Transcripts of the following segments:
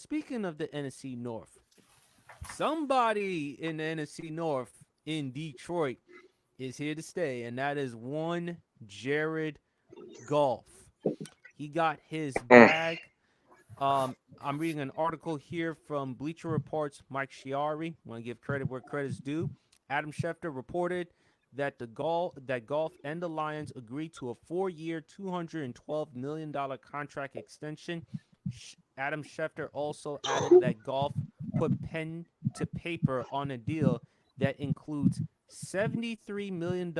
Speaking of the NFC North, somebody in the NFC North in Detroit is here to stay, and that is one Jared Goff. He got his Mm. bag. I'm reading an article here from Bleacher Report's Mike Chiari. Want to give credit where credit's due. Adam Schefter reported that Golf and the Lions agreed to a 4-year, $212 million contract extension. Adam Schefter also added that Golf put pen to paper on a deal that includes $73 million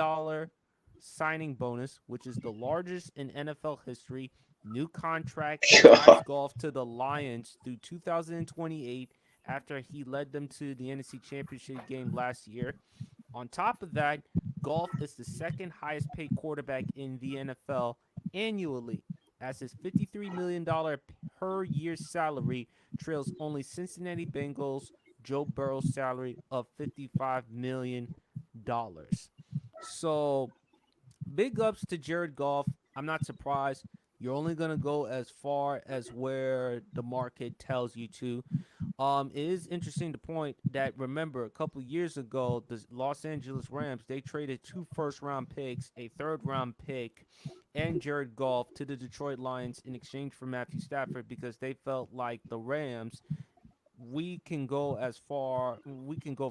signing bonus, which is the largest in NFL history, new contract that ties Golf to the Lions through 2028 after he led them to the NFC Championship game last year. On top of that, Golf is the second highest paid quarterback in the NFL annually, as his $53 million per year salary trails only Cincinnati Bengals' Joe Burrow's salary of $55 million. So big ups to Jared Goff. I'm not surprised. You're only gonna go as far as where the market tells you to. It is interesting to point that remember a couple years ago, the Los Angeles Rams they traded 2 first-round picks, a third-round pick, and Jared Goff to the Detroit Lions in exchange for Matthew Stafford because they felt like the Rams we can go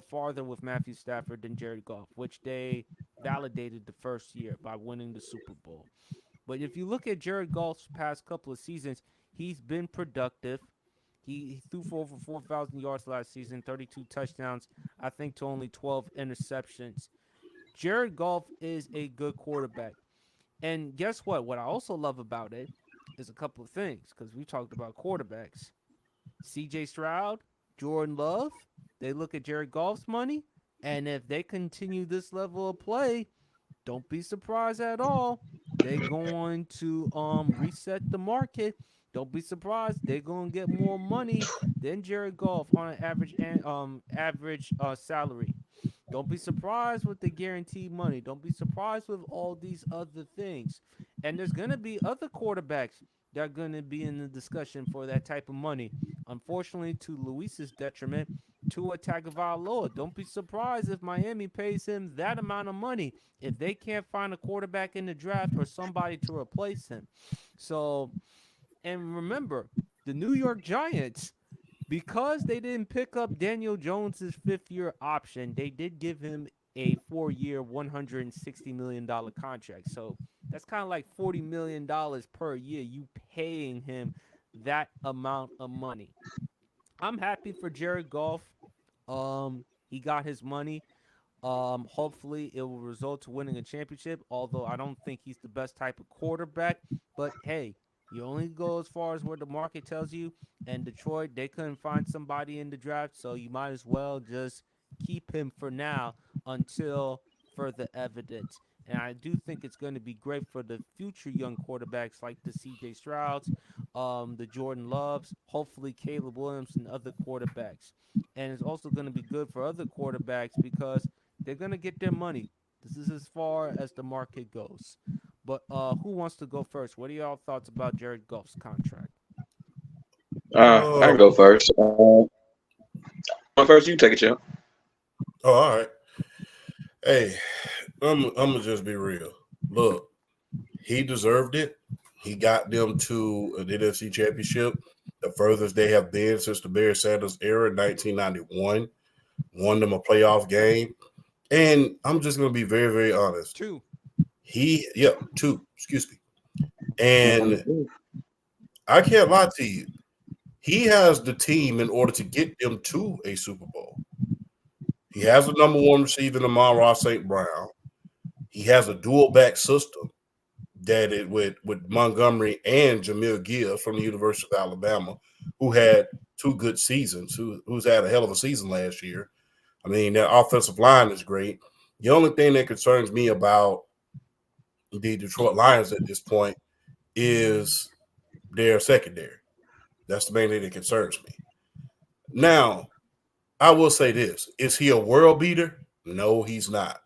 farther with Matthew Stafford than Jared Goff, which they validated the first year by winning the Super Bowl. But if you look at Jared Goff's past couple of seasons, he's been productive. He threw for over 4,000 yards last season, 32 touchdowns, I think to only 12 interceptions. Jared Goff is a good quarterback. And guess what? What I also love about it is a couple of things because we talked about quarterbacks. CJ Stroud, Jordan Love, they look at Jared Goff's money, and if they continue this level of play, don't be surprised at all. They're going to reset the market. Don't be surprised. They're going to get more money than Jared Goff on an average salary. Don't be surprised with the guaranteed money. Don't be surprised with all these other things. And there's going to be other quarterbacks that are going to be in the discussion for that type of money. Unfortunately, to Luis's detriment, Tua Tagovailoa. Don't be surprised if Miami pays him that amount of money if they can't find a quarterback in the draft or somebody to replace him. So, and remember, the New York Giants, because they didn't pick up Daniel Jones's 5th-year option, they did give him a 4-year, $160 million contract. So that's kind of like $40 million per year. You paying him that amount of money. I'm happy for Jared Goff. He got his money. Hopefully it will result to winning a championship. Although I don't think he's the best type of quarterback, but hey, you only go as far as where the market tells you. And Detroit, they couldn't find somebody in the draft, so you might as well just keep him for now until further evidence. And I do think it's going to be great for the future young quarterbacks like the C.J. Strouds, the Jordan Loves, hopefully Caleb Williams and other quarterbacks. And it's also going to be good for other quarterbacks because they're gonna get their money. This is as far as the market goes. But who wants to go first? What are y'all thoughts about Jared Goff's contract? I can go Um, first. First, you take it, Champ. oh, all right. Hey, I'm gonna just be real. Look, he deserved it. He got them to an NFC championship, the furthest they have been since the Barry Sanders era in 1991. Won them a playoff game. And I'm just gonna be very, very honest. Two. Two, excuse me. And I can't lie to you. He has the team in order to get them to a Super Bowl. He has the number one receiver in Amon-Ra St. Brown. He has a dual back system that it with Montgomery and Jamil Gibbs from the University of Alabama, who had 2 good seasons, who's had a hell of a season last year. I mean, their offensive line is great. The only thing that concerns me about the Detroit Lions at this point is their secondary. That's the main thing that concerns me. Now, I will say this. Is he a world beater? No, he's not.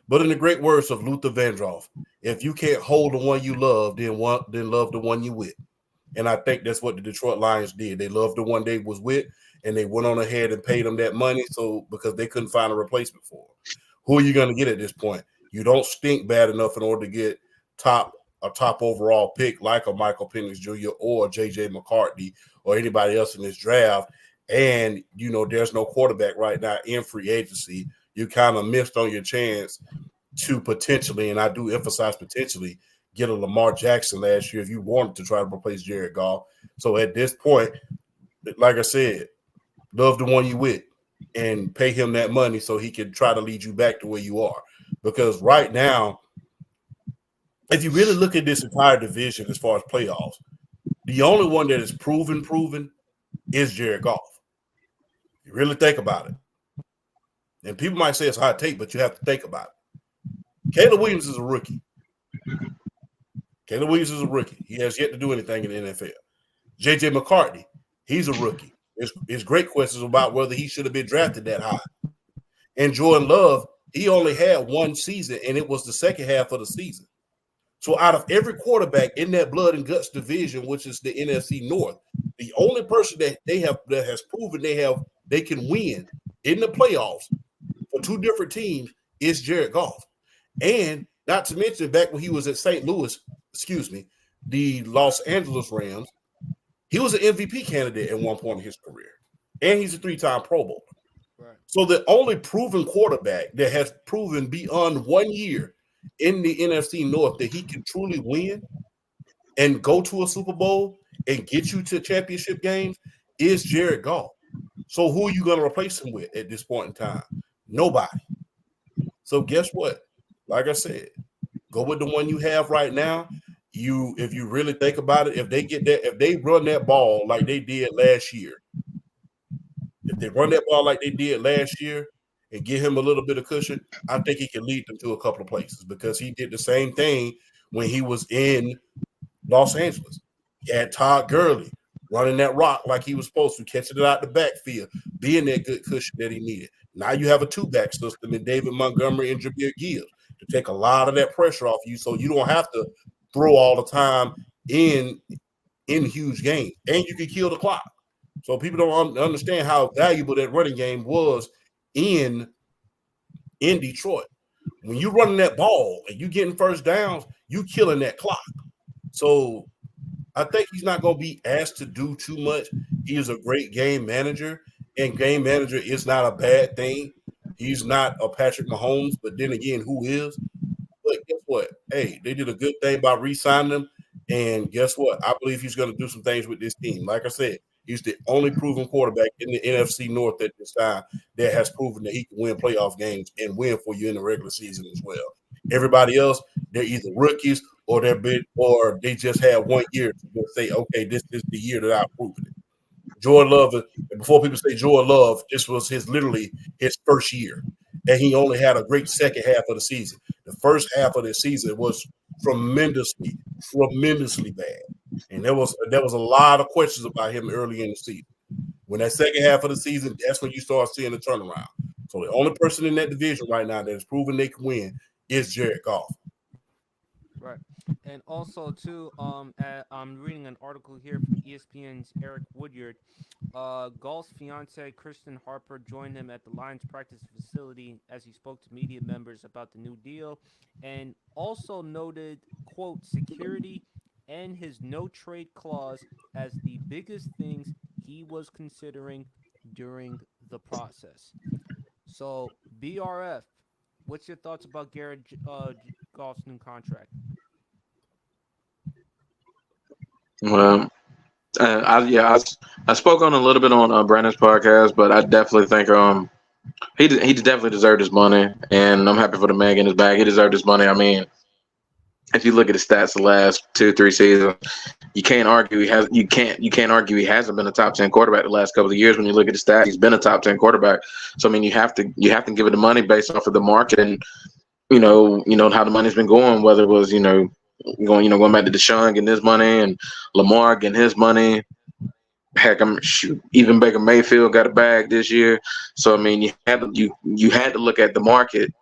But in the great words of Luther Vandross, if you can't hold the one you love, then love the one you with. And I think that's what the Detroit Lions did. They loved the one they was with, and they went on ahead and paid him that money because they couldn't find a replacement for him. Who are you going to get at this point? You don't stink bad enough in order to get a top overall pick like a Michael Penix Jr. or J.J. McCarthy or anybody else in this draft. And, there's no quarterback right now in free agency. You kind of missed on your chance to potentially, and I do emphasize potentially, get a Lamar Jackson last year if you wanted to try to replace Jared Goff. So at this point, like I said, love the one you with and pay him that money so he can try to lead you back to where you are. Because right now, if you really look at this entire division as far as playoffs, the only one that is proven is Jared Goff. You really think about it. And people might say it's hot take, but you have to think about it. Caleb Williams is a rookie. He has yet to do anything in the NFL. J.J. McCarthy, he's a rookie. There's great questions about whether he should have been drafted that high. And Jordan Love, he only had one season, and it was the second half of the season. So out of every quarterback in that blood and guts division, which is the NFC North, the only person that has proven they can win in the playoffs for two different teams is Jared Goff. And not to mention back when he was at the Los Angeles Rams, he was an MVP candidate at one point in his career. And he's a 3-time Pro Bowler. Right. So the only proven quarterback that has proven beyond 1 year in the NFC North that he can truly win and go to a Super Bowl and get you to championship games is Jared Goff. So who are you going to replace him with at this point in time? Nobody. So guess what? Like I said, go with the one you have right now. If you really think about it, if they run that ball like they did last year, and give him a little bit of cushion, I think he can lead them to a couple of places because he did the same thing when he was in Los Angeles. He had Todd Gurley running that rock like he was supposed to, catching it out the backfield, being that good cushion that he needed. Now you have a two-back system in David Montgomery and Jameer Gibbs to take a lot of that pressure off you so you don't have to throw all the time in huge games. And you can kill the clock. So people don't understand how valuable that running game was in Detroit. When you're running that ball and you getting first downs, you killing that clock. So I think he's not going to be asked to do too much. He is a great game manager, and game manager is not a bad thing. He's not a Patrick Mahomes, but then again, who is? But guess what? Hey, they did a good thing by re-signing him, and guess what? I believe he's going to do some things with this team. Like I said, he's the only proven quarterback in the NFC North at this time that has proven that he can win playoff games and win for you in the regular season as well. Everybody else, they're either rookies or they just had 1 year to say, okay, this is the year that I've proven it. Jordan Love, and before people say Jordan Love, this was literally his first year, and he only had a great second half of the season. The first half of the season was tremendously bad, and there was a lot of questions about him early in the season. When that second half of the season, that's when you start seeing the turnaround. So the only person in that division right now that has proven they can win is Jared Goff. Right. And also, too, I'm reading an article here from ESPN's Eric Woodyard. Goff's fiance, Kristen Harper, joined him at the Lions practice facility as he spoke to media members about the new deal and also noted, quote, security and his no-trade clause as the biggest things he was considering during the process. So, BRF, what's your thoughts about Garrett Goff's new contract? Well, I spoke on a little bit on Brandon's podcast, but I definitely think he definitely deserved his money, and I'm happy for the man getting his bag. He deserved his money. I mean, if you look at the stats the last 2-3 seasons, you can't argue you can't argue he hasn't been a top 10 quarterback the last couple of years. When you look at the stats, he's been a top 10 quarterback. So I mean, you have to give it the money based off of the market and you know how the money's been going. Whether it was going back to Deshaun getting his money and Lamar getting his money. Heck, even Baker Mayfield got a bag this year. So I mean, you had to look at the market,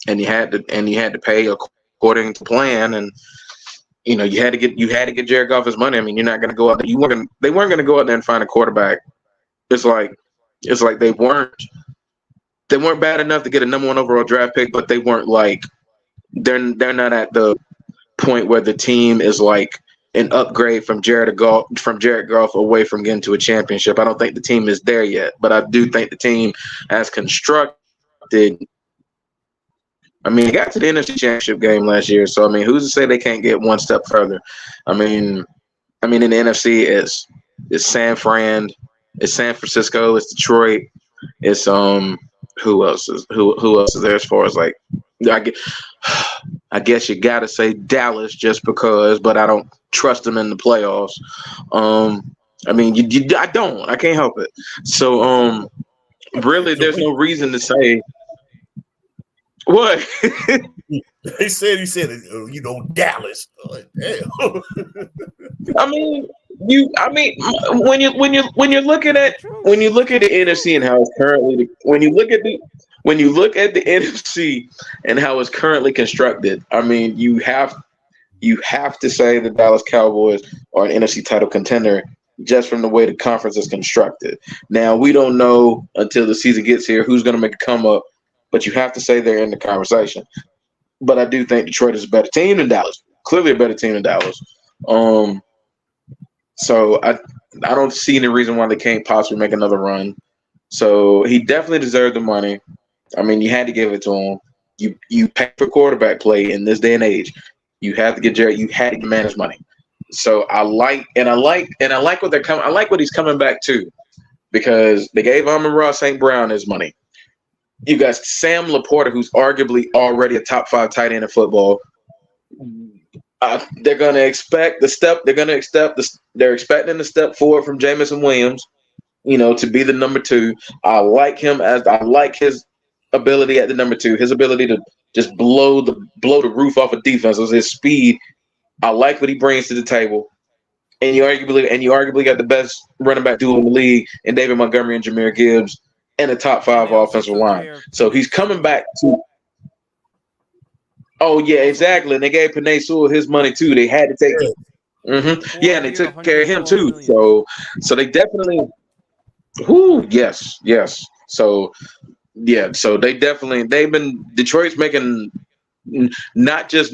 and you had to pay according to plan. And you had to get Jared Goff his money. I mean, you're not gonna go out there. They weren't gonna go out there and find a quarterback. It's like they weren't bad enough to get a number one overall draft pick, but they weren't like they're not at the point where the team is like an upgrade from Jared Goff away from getting to a championship. I don't think the team is there yet, but I do think the team as constructed. I mean, they got to the NFC Championship game last year, so I mean, who's to say they can't get one step further? I mean, in the NFC, it's San Fran, it's San Francisco, it's Detroit, it's who else is there as far as like I guess, I guess you gotta say Dallas just because, but I don't trust them in the playoffs. I mean, I can't help it. So really, So there's no reason to say what. he said, Dallas. Oh, damn. I mean, when you're looking Tell the at truth. when you look at the NFC and how it's currently when you look at the NFC and how it's currently constructed, I mean, you have to say the Dallas Cowboys are an NFC title contender just from the way the conference is constructed. Now we don't know until the season gets here who's going to make a come up, but you have to say they're in the conversation. But I do think Detroit is a better team than Dallas. Clearly a better team than Dallas. Um, so I don't see any reason why they can't possibly make another run. So he definitely deserved the money. I mean, you had to give it to him. You pay for quarterback play in this day and age. You have to get Jared. You had to get man his money. So I like what they're coming. I like what he's coming back to because they gave Amon-Ra St. Brown his money. You got Sam Laporta, who's arguably already a top five tight end in football. They're going to expect the step. They're going to accept the. They're expecting the step forward from Jamison Williams. To be the number two. I like his ability at the number two. His ability to just blow the roof off of defenses. His speed. I like what he brings to the table. And you arguably got the best running back duo in the league in David Montgomery and Jahmyr Gibbs and a top And five they also offensive took line. care of So Penei he's coming Sewell. back to. Oh yeah, Also took exactly. And they gave Panay Sewell his money too. They had to take. Yeah. Yeah, four and they year, took care of him 112 too. million. So they definitely. Whoo, yes, yes. So yeah, so they've been Detroit's making they're not just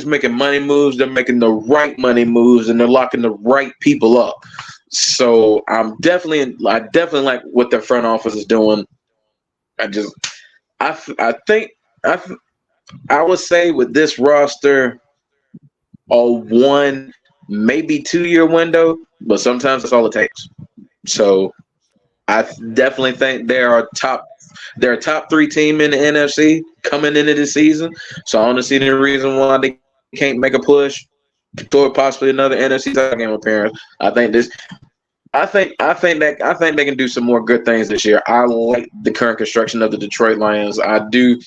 making money moves, they're making the right money moves and they're locking the right people up. So I definitely like what their front office is doing. I just I think I I would say with this roster a 1 maybe 2 year window, but sometimes that's all it takes. So I Yeah. definitely think they're a top three team in the NFC coming into the season. So I don't see any reason why they can't make a push toward possibly another NFC title game appearance. I think this. I think they can do some more good things this year. I like the current construction of the Detroit Lions. I do.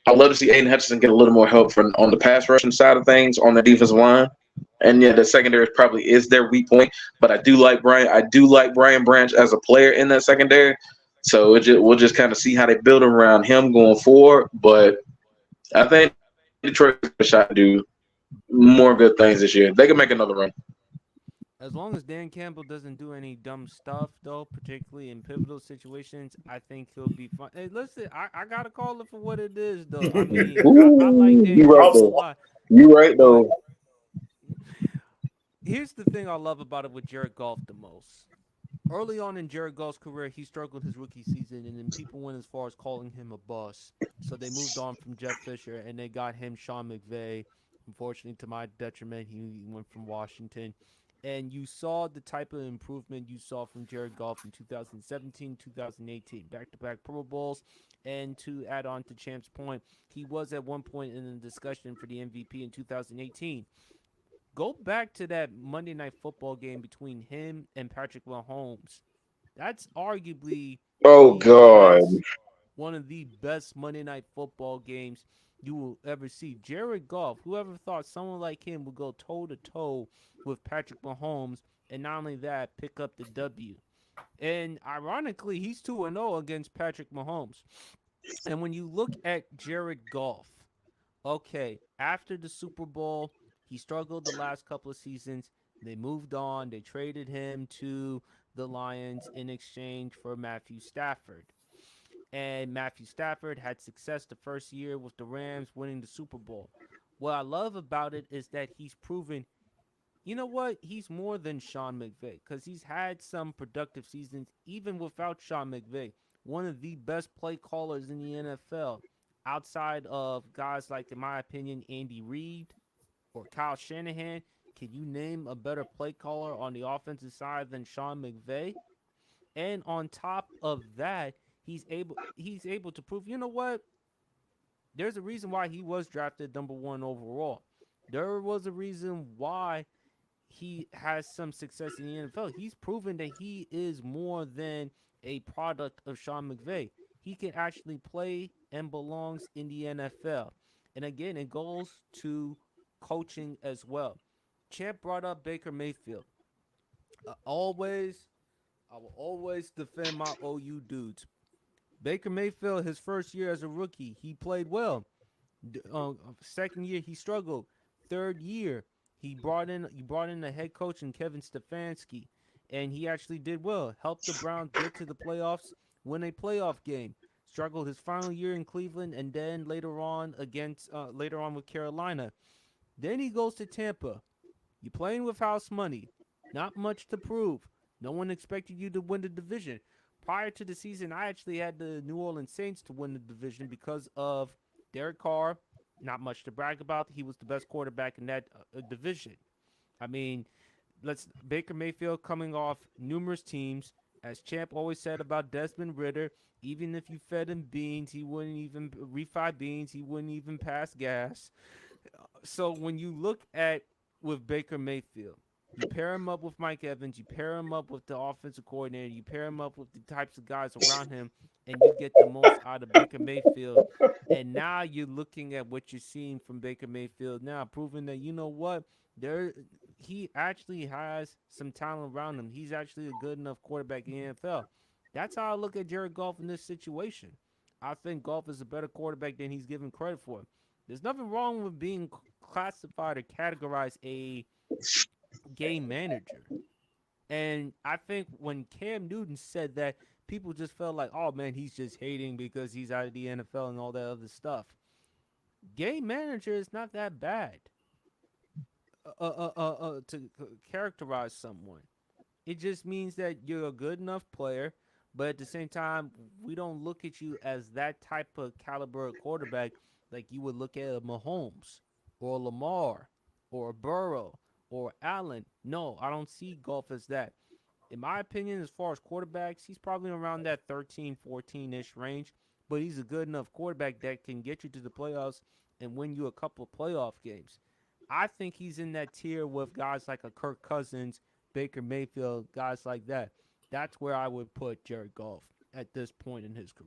I love to see Aiden Hutchinson get a little more help from on the pass rushing side of things on the defensive line. And yeah, the secondary probably is their weak point. But I do like Brian. I do like Brian Branch as a player in that secondary. So we'll just kind of see how they build around him going forward. But I think Detroit has a shot to do more good things this year. They can make another run. As long as Dan Campbell doesn't do any dumb stuff, though, particularly in pivotal situations, I think he'll be fine. Hey, listen, I gotta call it for what it is, though. I mean, I like Ooh, Dan you right Campbell a though. lot, You right but though. here's the thing I love about it with Jared Goff the most. Early on in Jared Goff's career, he struggled his rookie season, and then people went as far as calling him a bust. So they moved on from Jeff Fisher, and they got him Sean McVay. Unfortunately, to my detriment, he went from Washington. And you saw the type of improvement you saw from Jared Goff in 2017, 2018, back-to-back Pro Bowls. And to add on to Champ's point, he was at one point in the discussion for the MVP in 2018. Go back to that Monday Night Football game between him and Patrick Mahomes. That's arguably Oh the God. best, one of the best Monday Night Football games you will ever see. Jared Goff, whoever thought someone like him would go toe to toe with Patrick Mahomes, and not only that, pick up the W. And ironically, he's 2-0 against Patrick Mahomes. And when you look at Jared Goff, okay, after the Super Bowl, He struggled the last couple of seasons. They moved on. They traded him to the Lions in exchange for Matthew Stafford. And Matthew Stafford had success the first year with the Rams winning the Super Bowl. What I love about it is that he's proven, you know what, he's more than Sean McVay because he's had some productive seasons even without Sean McVay. One of the best play callers in the NFL, outside of guys like, in my opinion, Andy Reid or Kyle Shanahan. Can you name a better play caller on the offensive side than Sean McVay? And on top of that, he's able to prove, you know what? There's a reason why he was drafted number 1 overall. There was a reason why he has some success in the NFL. He's proven that he is more than a product of Sean McVay. He can actually play and belongs in the NFL. And again, it goes to coaching as well. Champ brought up Baker Mayfield. Always, I will always defend my OU dudes. Baker Mayfield, his first year as a rookie, he played well. Second year, he struggled. Third year, he brought in a head coach in Kevin Stefanski, and he actually did well. Helped the Browns get to the playoffs, win a playoff game. Struggled his final year in Cleveland, and then later on with Carolina. Then he goes to Tampa. You playing with house money. Not much to prove. No one expected you to win the division. Prior to the season, I actually had the New Orleans Saints to win the division because of Derek Carr. Not much to brag about. He was the best quarterback in that division. I mean, let's Baker Mayfield coming off numerous teams. As Champ always said about Desmond Ritter, even if you fed him beans, he wouldn't even refried beans. He wouldn't even pass gas. So when you look at with Baker Mayfield, you pair him up with Mike Evans, you pair him up with the offensive coordinator, you pair him up with the types of guys around him, and you get the most out of Baker Mayfield. And now you're looking at what you're seeing from Baker Mayfield now, proving that, you know what, there he actually has some talent around him. He's actually a good enough quarterback in the NFL. That's how I look at Jared Goff in this situation. I think Goff is a better quarterback than he's given credit for. There's nothing wrong with being classified or categorized a game manager. And I think when Cam Newton said that, people just felt like, oh man, he's just hating because he's out of the NFL and all that other stuff. Game manager is not that bad to characterize someone. It just means that you're a good enough player, but at the same time, we don't look at you as that type of caliber of quarterback like you would look at a Mahomes or a Lamar or a Burrow or Allen. No, I don't see Golf as that. In my opinion, as far as quarterbacks, he's probably around that 13, 14-ish range, but he's a good enough quarterback that can get you to the playoffs and win you a couple of playoff games. I think he's in that tier with guys like a Kirk Cousins, Baker Mayfield, guys like that. That's where I would put Jared Goff at this point in his career.